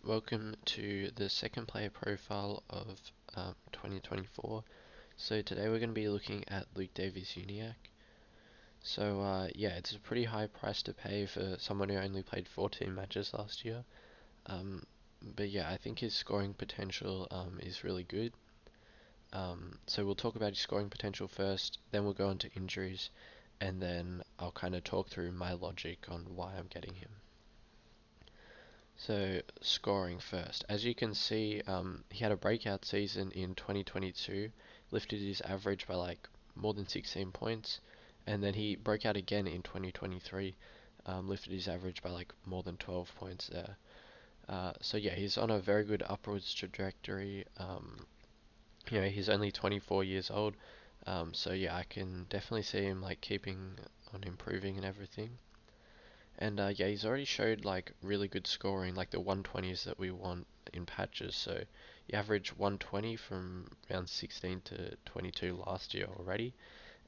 welcome to the second player profile of 2024. So today we're going to be looking at Luke Davies-Uniacke. So yeah, it's a pretty high price to pay for someone who only played 14 matches last year. Um, but yeah, I think his scoring potential is really good. So we'll talk about his scoring potential first, then we'll go into injuries, and then I'll kind of talk through my logic on why I'm getting him. So scoring first, as you can see, he had a breakout season in 2022, lifted his average by like more than 16 points, and then he broke out again in 2023, lifted his average by like more than 12 points there. So yeah, he's on a very good upwards trajectory. He's only 24 years old, so yeah, I can definitely see him like keeping on improving and everything. And yeah, he's already showed like really good scoring, like the 120s that we want in patches. So he averaged 120 from round 16 to 22 last year already,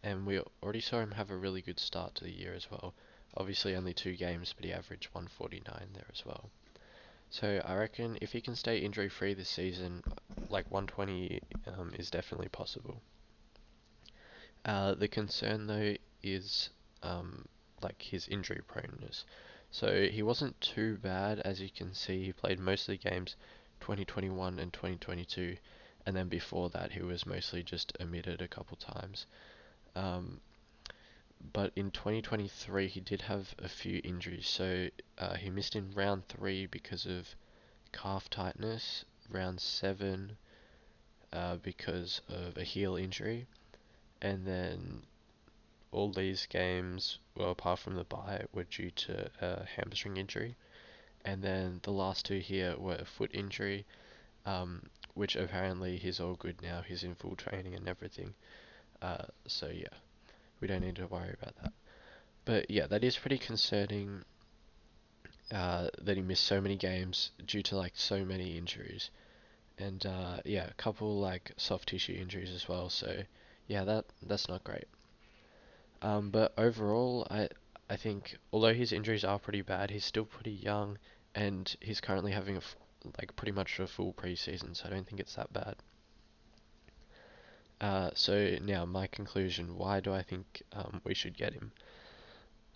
and we already saw him have a really good start to the year as well. Obviously only 2 games, but he averaged 149 there as well. So I reckon if he can stay injury free this season, like 120 is definitely possible. The concern though is like his injury proneness. So he wasn't too bad, as you can see. He played most of the games 2021 and 2022, and then before that he was mostly just omitted a couple times. Um, but in 2023 he did have a few injuries. So he missed in round 3 because of calf tightness, round 7 because of a heel injury, and then all these games, well, apart from the bye, were due to a hamstring injury. And then the last 2 here were a foot injury, which apparently he's all good now. He's in full training and everything. So yeah, we don't need to worry about that. But yeah, that is pretty concerning that he missed so many games due to like so many injuries. And yeah, a couple like soft tissue injuries as well. So yeah, that's not great. But overall, I think although his injuries are pretty bad, he's still pretty young, and he's currently having like pretty much a full preseason, so I don't think it's that bad. So now my conclusion: why do I think we should get him?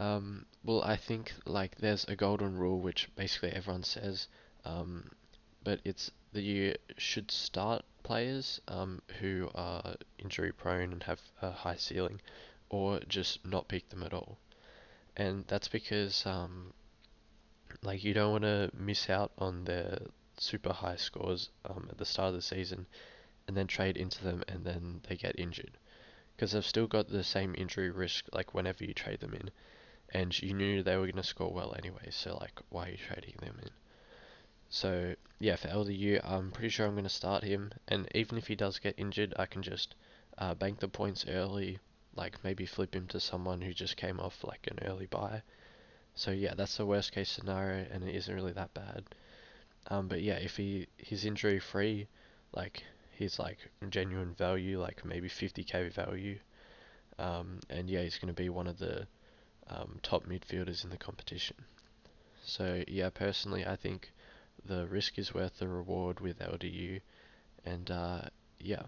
Well, I think like there's a golden rule which basically everyone says, um, but it's that you should start players who are injury prone and have a high ceiling, or just not pick them at all. And that's because like you don't want to miss out on their super high scores at the start of the season and then trade into them and then they get injured, because they've still got the same injury risk like whenever you trade them in, and you knew they were going to score well anyway, so like why are you trading them in? So yeah, for LDU, I'm pretty sure I'm going to start him, and even if he does get injured, I can just bank the points early, like maybe flip him to someone who just came off like an early buy. So yeah, that's the worst case scenario, and it isn't really that bad. But yeah, if he's injury free, like he's like genuine value, like maybe 50k value, and yeah, he's going to be one of the top midfielders in the competition. So yeah, personally, I think the risk is worth the reward with LDU, and yeah.